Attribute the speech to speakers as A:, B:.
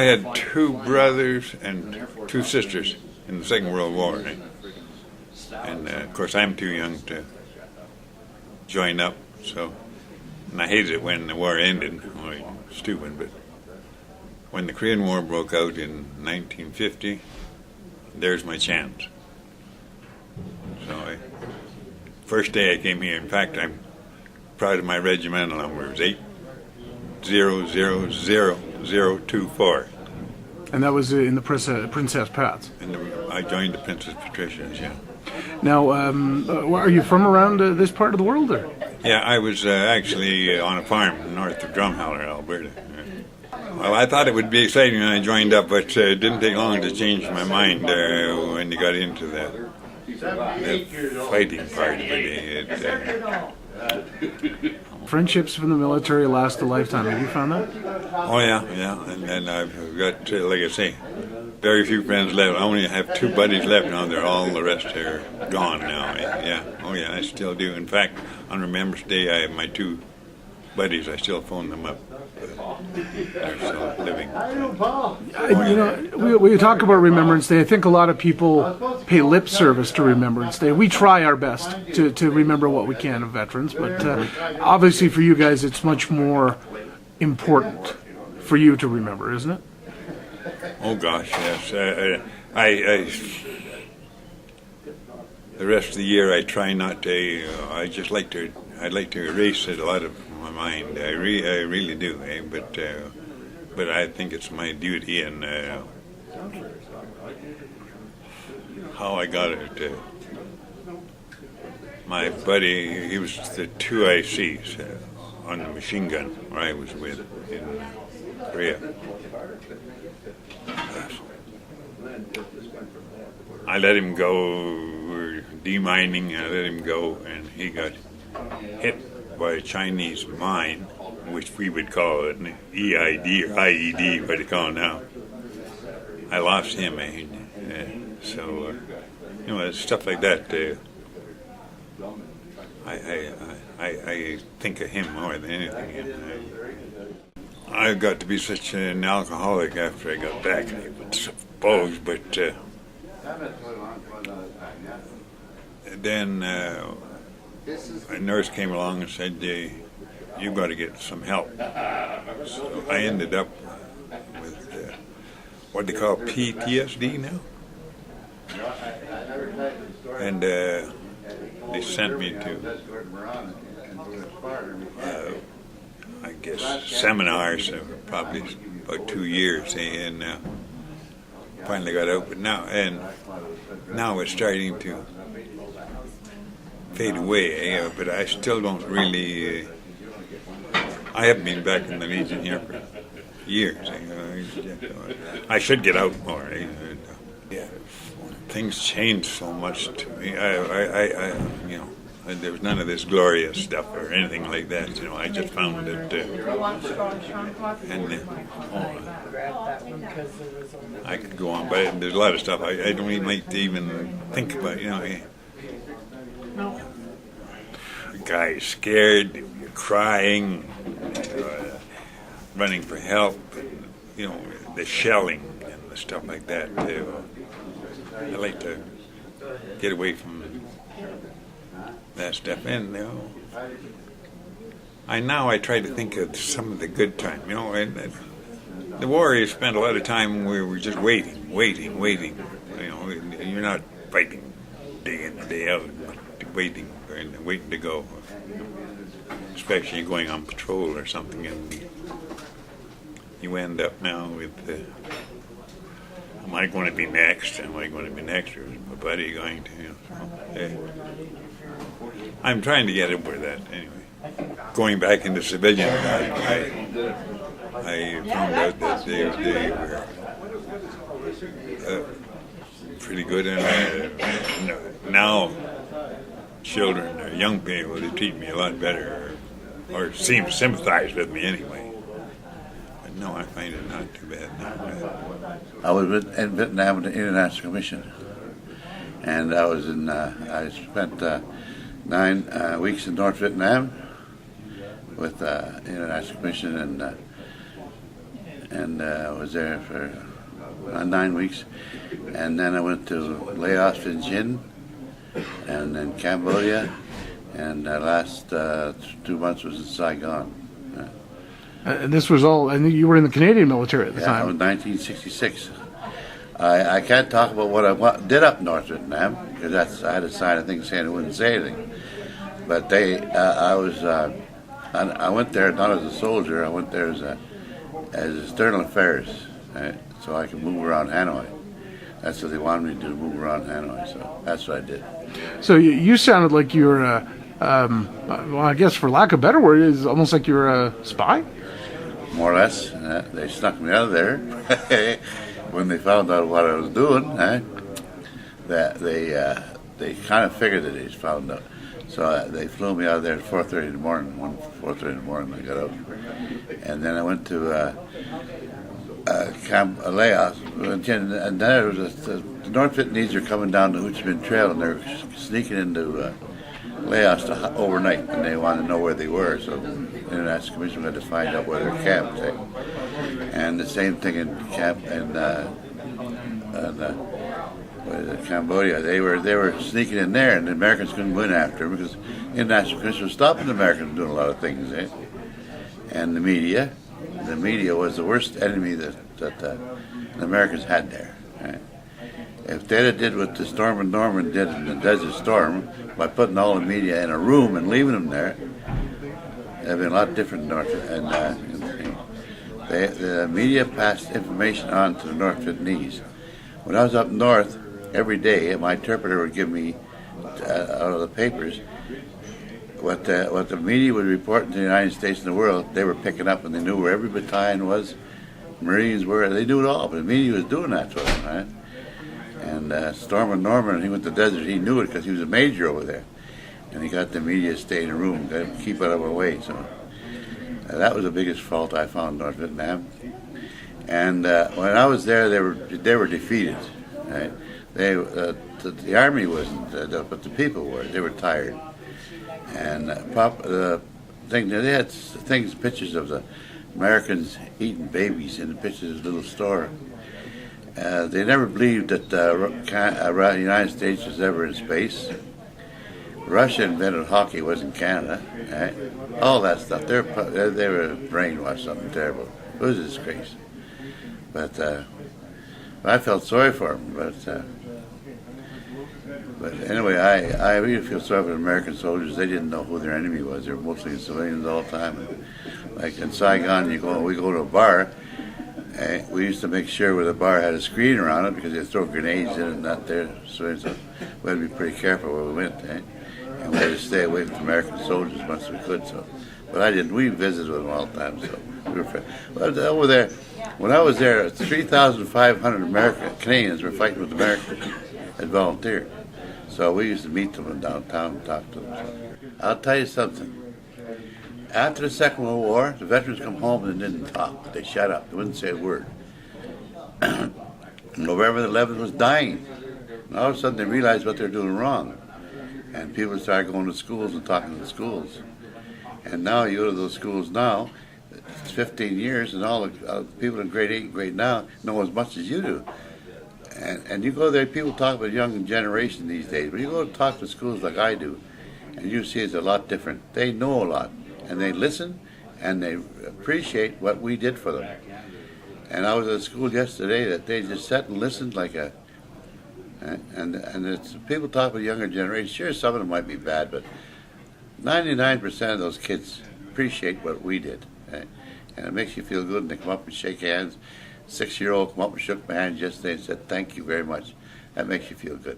A: I had two brothers and two sisters in the Second World War. And of course, I'm too young to join up, and I hated it when the war ended. Well, stupid, but when the Korean War broke out in 1950, there's my chance. So, first day I came here, in fact, I'm proud of my regimental number. It was 800024.
B: And that was in the Princess Pats.
A: I joined the Princess Patricians, yeah.
B: Now, are you from around this part of the world, or?
A: Yeah, I was actually on a farm north of Drumheller, Alberta. Well, I thought it would be exciting when I joined up, but it didn't take long to change my mind when you got into the fighting part of it.
B: Friendships from the military last a lifetime. Have you found that?
A: Oh, yeah. And then I've got, like I say, very few friends left. I only have two buddies left now. All the rest are gone now. Yeah. Oh, yeah, I still do. In fact, on Remembrance Day, I have my two buddies. I still phone them up. They're still living.
B: We talk about Remembrance Day. I think a lot of people pay lip service to Remembrance Day. We try our best to remember what we can of veterans, but obviously for you guys, it's much more important for you to remember, isn't it?
A: Oh gosh, yes. The rest of the year, I try not to. I'd like to erase it a lot of my mind. I really do. But I think it's my duty, and how I got it. My buddy, he was the 2 ICs on the machine gun where I was with in Korea. I let him go. We're demining. I let him go, and he got hit by a Chinese mine, which we would call it an EID or IED, what they call it now. I lost him, so stuff like that. I think of him more than anything. I got to be such an alcoholic after I got back, I would suppose, but then a nurse came along and said, you've got to get some help. So I ended up with what they call PTSD now. And they sent me to, I guess, seminars, probably about 2 years, and finally got out. But now it's starting to fade away, but I still don't really. I haven't been back in the Legion here for years. I should get out more. Yeah, things change so much to me. There was none of this glorious stuff or anything like that. I just found it. I could go on, but there's a lot of stuff I don't even like to even think about. The guy's scared, you're crying, running for help. The shelling and the stuff like that. I like to get away from that stuff. And I try to think of some of the good time. And the warriors spent a lot of time where we're just waiting. You're not fighting day in and day out, but waiting to go. Especially going on patrol or something, and you end up now with. Am I going to be next? Or is my buddy going to? I'm trying to get over that anyway. Going back into civilian, I found out that they were pretty good, and now children or young people, they treat me a lot better, or seem to sympathize with me anyway. But no, I find it not too bad.
C: I was in Vietnam with the International Commission, and I spent 9 weeks in North Vietnam with the International Commission, and I was there for 9 weeks. And then I went to Laos, Vientiane, and then Cambodia, and the last 2 months was in Saigon.
B: And this was all, and you were in the Canadian military at the
C: Yeah,
B: time.
C: it was 1966. I can't talk about what I did up North Vietnam because I had a sign of things saying I wouldn't say anything. But I went there not as a soldier. I went there as external affairs, right? So I could move around Hanoi. That's what they wanted me to do, move around Hanoi. So that's what I did.
B: So you sounded like you were, well, I guess for lack of a better word, it's almost like you were a spy.
C: More or less. They snuck me out of there when they found out what I was doing. That they kind of figured that they found out. So they flew me out of there at 4:30 in the morning. 4:30 in the morning, I got out, and then I went to Camp Laos, and there was the North Vietnamese are coming down the Ho Chi Minh Trail, and they're sneaking into Laos overnight, and they wanted to know where they were. So the International Commission had to find out where they're camped. And the same thing in camp in Cambodia. They were sneaking in there, and the Americans couldn't win after them because the International Commission was stopping the Americans from doing a lot of things. And the media was the worst enemy that the Americans had there. Right? If they did what the Storm and Norman did in the Desert Storm by putting all the media in a room and leaving them there, it'd been a lot different north. The media passed information on to the North Vietnamese. When I was up north, every day my interpreter would give me out of the papers what the media would report to the United States and the world. They were picking up, and they knew where every battalion was, Marines were. They knew it all, but the media was doing that to them, right? And Storm Norman, he went to the desert. He knew it because he was a major over there, and he got the media to stay in a room, to keep out of our way. So that was the biggest fault I found in North Vietnam. And when I was there, they were defeated. Right? The army wasn't, but the people were. They were tired. And they had pictures of the Americans eating babies in the pictures of the little store. They never believed that the United States was ever in space. Russia invented hockey, wasn't Canada. Right? All that stuff. They were brainwashed, something terrible. It was a disgrace. But I felt sorry for them. But anyway, I really feel sorry for the American soldiers. They didn't know who their enemy was. They were mostly civilians all the time. Like in Saigon, we go to a bar. We used to make sure where the bar had a screen around it because they'd throw grenades in and that there. So we had to be pretty careful where we went. And we had to stay away from American soldiers as much as we could. So, but I didn't. We visited with them all the time. So we were friends. But over there, when I was there, 3,500 Canadians were fighting with Americans as volunteers. So we used to meet them in downtown and talk to them. So, I'll tell you something. After the Second World War, the veterans come home and didn't talk. They shut up. They wouldn't say a word. November the 11th was dying. And all of a sudden they realized what they're doing wrong. And people started going to schools and talking to the schools. And now you go to those schools now, it's 15 years, and all the people in grade 8 and grade 9 know as much as you do. And you go there, people talk about young generation these days, but you go to talk to schools like I do, and you see it's a lot different. They know a lot, and they listen, and they appreciate what we did for them. And I was at a school yesterday that they just sat and listened like a, and it's, people talk about younger generations. Sure, some of them might be bad, but 99% of those kids appreciate what we did. And it makes you feel good, and they come up and shake hands. 6-year-old come up and shook my hand yesterday and said, "Thank you very much." That makes you feel good.